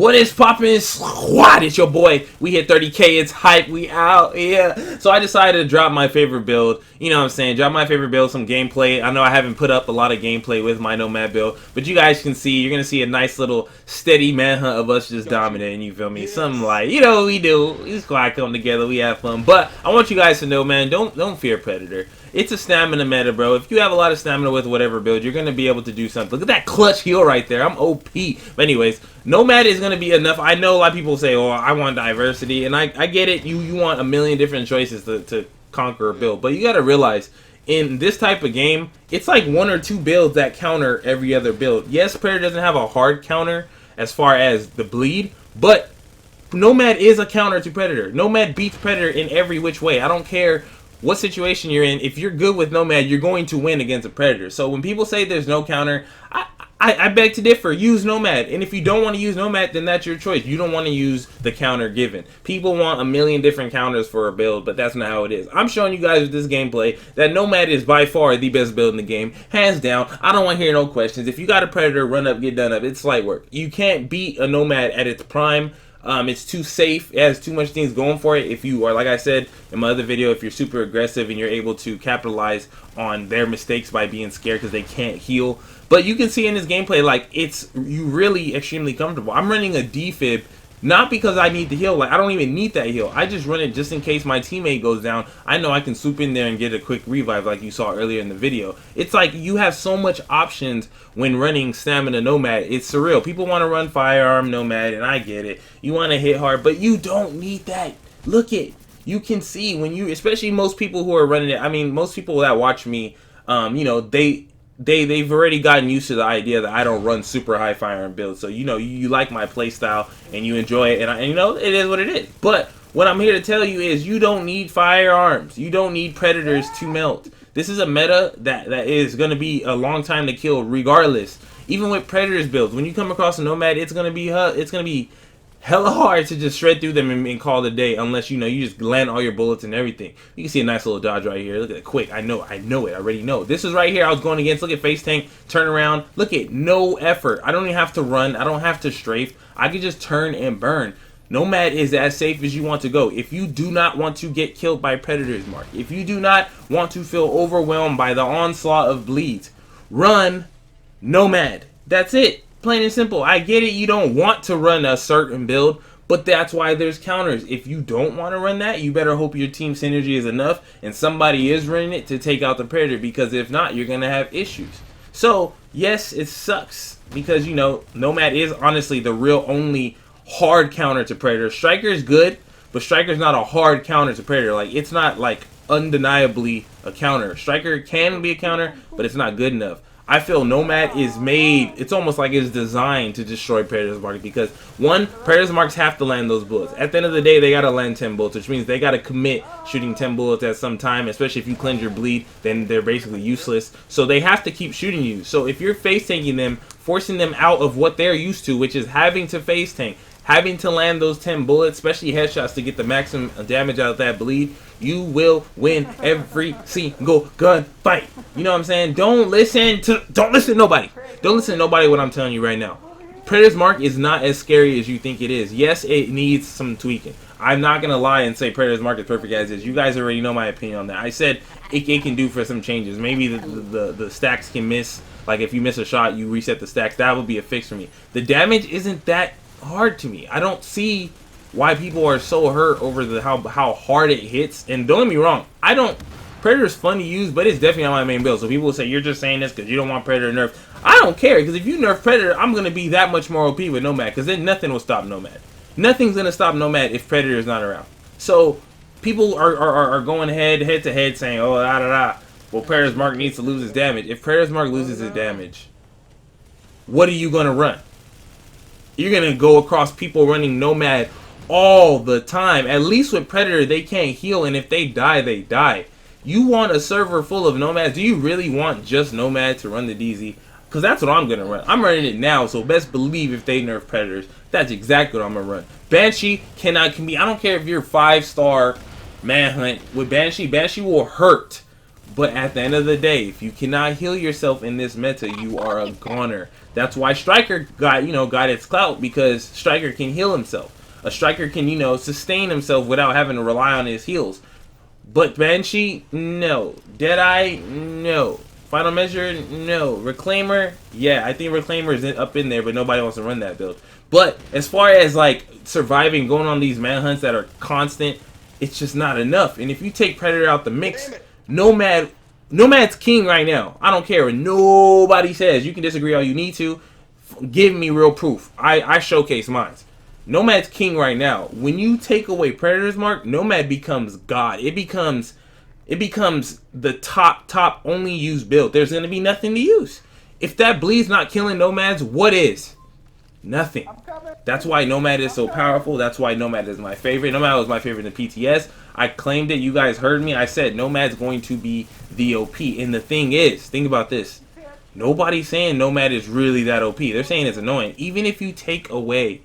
What is poppin', squad? It's your boy. We hit 30K. It's hype. We out. Yeah. So I decided to drop my favorite build. You know what I'm saying? Drop my favorite build, some gameplay. I know I haven't put up a lot of gameplay with my Nomad build, but you guys can see, you're going to see a nice little steady manhunt of us just dominating. You feel me? Yes. Something like, you know what we do. We squad come together. We have fun. But I want you guys to know, man, don't fear Predator. It's a stamina meta, bro. If you have a lot of stamina with whatever build, you're going to be able to do something. Look at that clutch heal right there. I'm OP. But anyways, Nomad is going to be enough. I know a lot of people say, oh, I want diversity. And I get it. You want a million different choices to conquer a build. But you got to realize, in this type of game, it's like one or two builds that counter every other build. Yes, Predator doesn't have a hard counter as far as the bleed, but Nomad is a counter to Predator. Nomad beats Predator in every which way. I don't care what situation you're in. If you're good with Nomad, you're going to win against a Predator. So when people say there's no counter, I beg to differ. Use Nomad. And if you don't want to use Nomad, then that's your choice. You don't want to use the counter given. People want a million different counters for a build, but that's not how it is. I'm showing you guys with this gameplay that Nomad is by far the best build in the game. Hands down. I don't want to hear no questions. If you got a Predator, run up, get done up. It's light work. You can't beat a Nomad at its prime. It's too safe. It has too much things going for it. If you are, like I said in my other video, if you're super aggressive and you're able to capitalize on their mistakes by being scared because they can't heal. But you can see in this gameplay, like, you really extremely comfortable. I'm running a defib, not because I need the heal. Like, I don't even need that heal. I just run it just in case my teammate goes down. I know I can swoop in there and get a quick revive like you saw earlier in the video. It's like you have so much options when running Stamina Nomad. It's surreal. People want to run Firearm Nomad, and I get it. You want to hit hard, but you don't need that. Look it. You can see when you, especially most people who are running it. I mean, most people that watch me, you know, they've already gotten used to the idea that I don't run super high firearm builds. So, you know, you like my play style and you enjoy it. And you know, it is what it is. But what I'm here to tell you is you don't need firearms. You don't need Predators to melt. This is a meta that is going to be a long time to kill regardless. Even with Predators builds, when you come across a Nomad, it's going to be hella hard to just shred through them and call it a day, unless, you know, you just land all your bullets and everything. You can see a nice little dodge right here. Look at it, quick. I know it. I already know. This is right here I was going against. Look at face tank, turn around. Look at no effort. I don't even have to run. I don't have to strafe. I can just turn and burn. Nomad is as safe as you want to go. If you do not want to get killed by Predators, Mark, if you do not want to feel overwhelmed by the onslaught of bleeds, run Nomad. That's it. Plain and simple. I get it. You don't want to run a certain build, but that's why there's counters. If you don't want to run that, you better hope your team synergy is enough and somebody is running it to take out the Predator, because if not, you're going to have issues. So, yes, it sucks because, you know, Nomad is honestly the real only hard counter to Predator. Striker is good, but Striker's not a hard counter to Predator. Like, it's not, like, undeniably a counter. Striker can be a counter, but it's not good enough. I feel Nomad is made, it's almost like it's designed to destroy Predator's mark, because one, Predator's marks have to land those bullets. At the end of the day, they got to land 10 bullets, which means they got to commit shooting 10 bullets at some time, especially if you cleanse your bleed, then they're basically useless. So they have to keep shooting you. So if you're face tanking them, forcing them out of what they're used to, which is having to face tank, having to land those 10 bullets, especially headshots to get the maximum damage out of that bleed, you will win every single gunfight. You know what I'm saying? Don't listen to nobody. Don't listen to nobody what I'm telling you right now. Predator's mark is not as scary as you think it is. Yes, it needs some tweaking. I'm not going to lie and say Predator's mark is perfect as is. You guys already know my opinion on that. I said it can do for some changes. Maybe the stacks can miss. Like if you miss a shot, you reset the stacks. That would be a fix for me. The damage isn't that hard to me. I don't see why people are so hurt over how hard it hits. And don't get me wrong, Predator's fun to use, but it's definitely not my main build. So people will say you're just saying this because you don't want Predator nerf. I don't care, because if you nerf Predator, I'm gonna be that much more OP with Nomad, because then nothing will stop Nomad. Nothing's gonna stop Nomad if Predator is not around. So people are going head to head saying, oh, well, Predator's mark needs to lose his damage. If Predator's mark loses his damage, what are you gonna run? You're gonna go across people running Nomad all the time. At least with Predator, they can't heal, and if they die, they die. You want a server full of Nomads? Do you really want just Nomad to run the DZ? Because that's what I'm gonna run. I'm running it now, so best believe if they nerf Predators, that's exactly what I'm gonna run. Banshee can be. I don't care if you're 5-star manhunt with Banshee. Banshee will hurt But at the end of the day, if you cannot heal yourself in this meta, you are a goner. That's why Striker got its clout, because Striker can heal himself. A Striker can, sustain himself without having to rely on his heals. But Banshee, no. Deadeye, no. Final Measure, no. Reclaimer, yeah, I think Reclaimer is up in there, but nobody wants to run that build. But as far as like surviving, going on these manhunts that are constant, it's just not enough. And if you take Predator out the mix, Nomad's king right now. I don't care what nobody says. You can disagree all you need to. Give me real proof. I showcase mine. Nomad's king right now. When you take away Predator's mark, Nomad becomes God. It becomes the top only used build. There's gonna be nothing to use. If that bleed's not killing Nomads, what is? Nothing. That's why Nomad is so powerful. That's why Nomad is my favorite. Nomad was my favorite in PTS. I claimed it. You guys heard me. I said Nomad's going to be the OP. And the thing is, think about this. Nobody's saying Nomad is really that OP. They're saying it's annoying. Even if you take away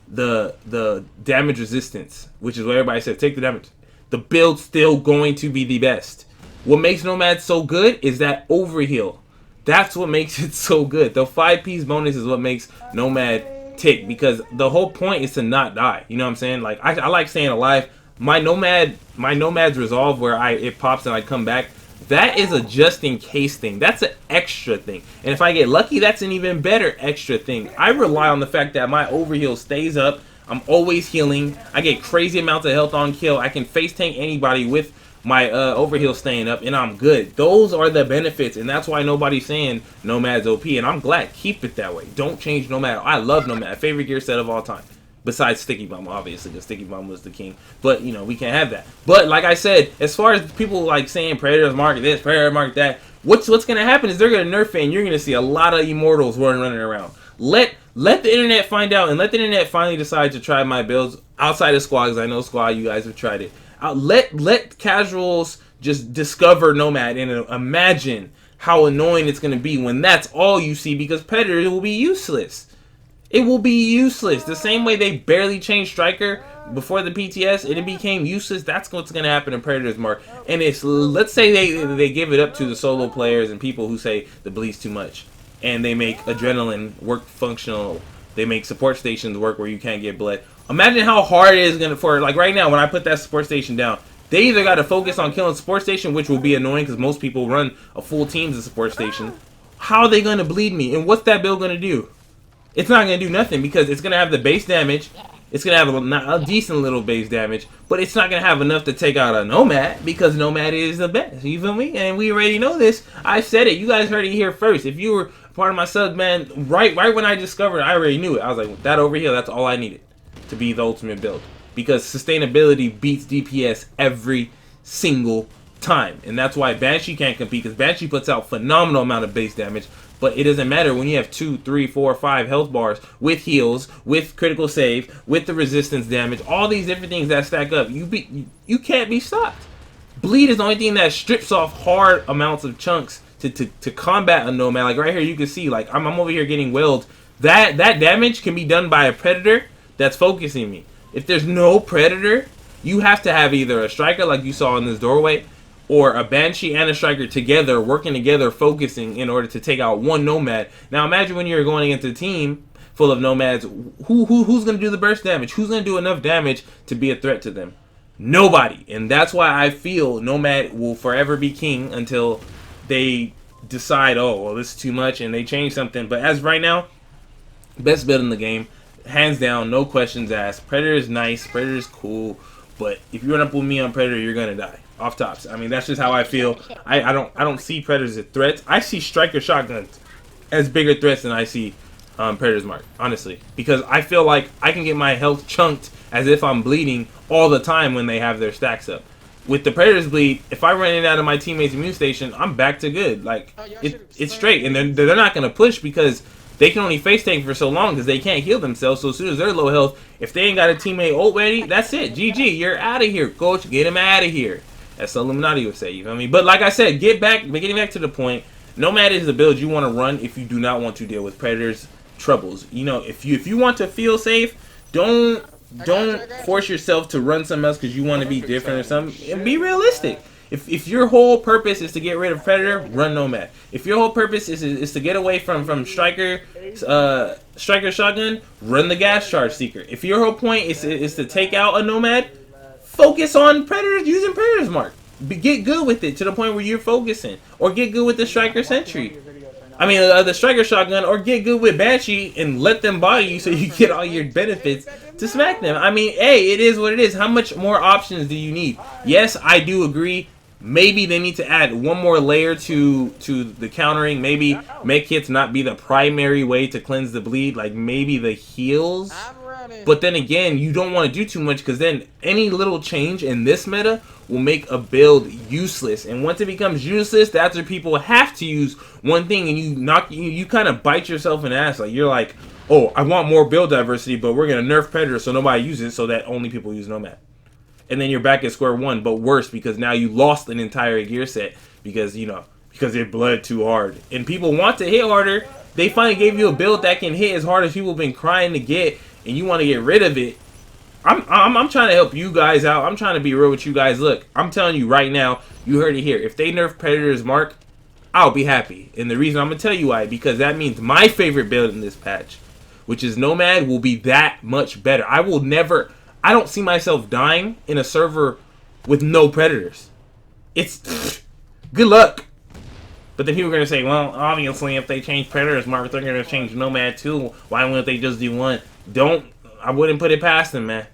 the damage resistance, which is what everybody said, take the damage, the build's still going to be the best. What makes Nomad so good is that overheal. That's what makes it so good. The 5-piece bonus is what makes Nomad tick, because the whole point is to not die. You know what I'm saying? Like I like staying alive. My Nomad's resolve, where it pops and I come back, that is a just in case thing. That's an extra thing. And if I get lucky, that's an even better extra thing. I rely on the fact that my overheal stays up. I'm always healing. I get crazy amounts of health on kill. I can face tank anybody with my overheal staying up, and I'm good. Those are the benefits, and that's why nobody's saying Nomad's OP, and I'm glad. Keep it that way. Don't change Nomad. I love Nomad. Favorite gear set of all time. Besides Sticky Bomb, obviously, because Sticky Bomb was the king. But, we can't have that. But, like I said, as far as people, like, saying Predators market this, Predator market that, what's going to happen is they're going to nerf it, and you're going to see a lot of Immortals running around. Let the internet find out, and let the internet finally decide to try my builds outside of Squad, because I know Squad, you guys have tried it. Let casuals just discover Nomad and imagine how annoying it's going to be when that's all you see, because Predator will be useless. It will be useless. The same way they barely changed Striker before the PTS and it became useless, that's what's going to happen in Predator's mark. And let's say they give it up to the solo players and people who say the bleed's too much, and they make Adrenaline work functional. They make support stations work where you can't get bled. Imagine how hard it is going to, for, like right now when I put that support station down, they either got to focus on killing support station, which will be annoying because most people run a full team's a support station. How are they going to bleed me? And what's that build going to do? It's not going to do nothing, because it's going to have the base damage. It's going to have a decent little base damage, but it's not going to have enough to take out a Nomad, because Nomad is the best. You feel me? And we already know this. I said it. You guys heard it here first. If you were part of my sub, man, right when I discovered it, I already knew it. I was like, that over here, that's all I needed to be the ultimate build, because sustainability beats DPS every single time. And that's why Banshee can't compete, because Banshee puts out phenomenal amount of base damage. But it doesn't matter when you have 2, 3, 4, 5 health bars with heals, with critical save, with the resistance damage, all these different things that stack up. You can't be stopped. Bleed is the only thing that strips off hard amounts of chunks to combat a Nomad. Like right here, you can see, like I'm over here getting welled. That damage can be done by a Predator that's focusing me. If there's no Predator, you have to have either a Striker like you saw in this doorway, or a Banshee and a Striker together, working together, focusing in order to take out one Nomad. Now imagine when you're going against a team full of Nomads, who's going to do the burst damage? Who's going to do enough damage to be a threat to them? Nobody. And that's why I feel Nomad will forever be king until they decide, oh, well, this is too much, and they change something. But as right now, best build in the game, hands down, no questions asked. Predator is nice, Predator is cool, but if you run up with me on Predator, you're gonna die. Off tops. I mean, that's just how I feel. I don't see Predators as threats. I see Striker shotguns as bigger threats than I see Predator's mark, honestly, because I feel like I can get my health chunked as if I'm bleeding all the time when they have their stacks up. With the Predator's bleed, if I run it out of my teammate's immune station, I'm back to good. Like it's straight, and they're not gonna push because they can only face tank for so long because they can't heal themselves. So as soon as they're low health, if they ain't got a teammate ult ready, that's it. GG, you're out of here, coach. Get him out of here. As the Illuminati would say, you feel me? But like I said, getting back to the point, Nomad is the build you want to run if you do not want to deal with Predator's troubles. You know, if you want to feel safe, don't force yourself to run something else because you want to be different or something. And be realistic. If your whole purpose is to get rid of Predator, run Nomad. If your whole purpose is to get away from Striker Shotgun, run the Gas Charge Seeker. If your whole point is to take out a Nomad, focus on Predators using Predator's Mark. Get good with it to the point where you're focusing, or get good with the Striker Sentry. I mean, the Striker Shotgun, or get good with Banshee and let them body you so you get all your benefits to smack them. I mean, hey, it is what it is. How much more options do you need? Yes, I do agree. Maybe they need to add one more layer to the countering. Maybe make hits not be the primary way to cleanse the bleed. Like maybe the heals. But then again, you don't want to do too much because then any little change in this meta will make a build useless. And once it becomes useless, that's where people have to use one thing, and you kind of bite yourself in the ass. Like you're like, oh, I want more build diversity, but we're gonna nerf Predator so nobody uses it, so that only people use Nomad. And then you're back at square one, but worse because now you lost an entire gear set because it bled too hard. And people want to hit harder. They finally gave you a build that can hit as hard as people have been crying to get, and you want to get rid of it. I'm trying to help you guys out. I'm trying to be real with you guys. Look, I'm telling you right now, you heard it here. If they nerf Predator's Mark, I'll be happy. And the reason I'm going to tell you why, because that means my favorite build in this patch, which is Nomad, will be that much better. I don't see myself dying in a server with no Predators. It's good luck. But then people are going to say, well, obviously, if they change Predator's Mark, they're going to change Nomad too. Why wouldn't they just do one? I wouldn't put it past them, man.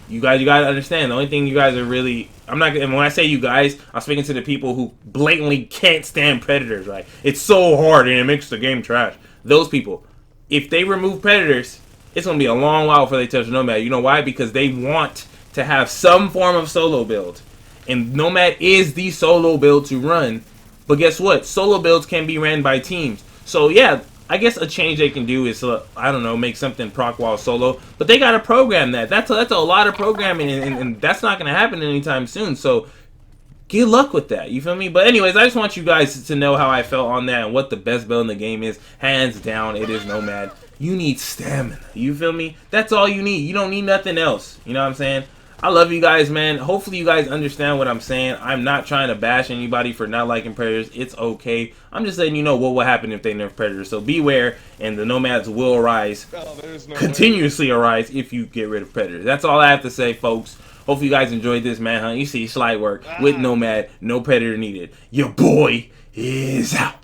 You guys, you gotta understand. The only thing you guys are really, and when I say you guys, I'm speaking to the people who blatantly can't stand Predators, right? It's so hard and it makes the game trash. Those people, if they remove Predators, it's gonna be a long while before they touch Nomad. You know why? Because they want to have some form of solo build, and Nomad is the solo build to run. But guess what? Solo builds can be ran by teams. So yeah, I guess a change they can do is, I don't know, make something proc while solo. But they got to program that. That's a lot of programming, and that's not going to happen anytime soon. So, good luck with that. You feel me? But anyways, I just want you guys to know how I felt on that and what the best build in the game is. Hands down, it is Nomad. You need stamina. You feel me? That's all you need. You don't need nothing else. You know what I'm saying? I love you guys, man. Hopefully you guys understand what I'm saying. I'm not trying to bash anybody for not liking Predators. It's okay. I'm just letting you know what will happen if they nerf Predators. So beware, and the Nomads will arise, continuously arise if you get rid of Predators. That's all I have to say, folks. Hopefully you guys enjoyed this manhunt. You see slight work with Nomad. No Predator needed. Your boy is out.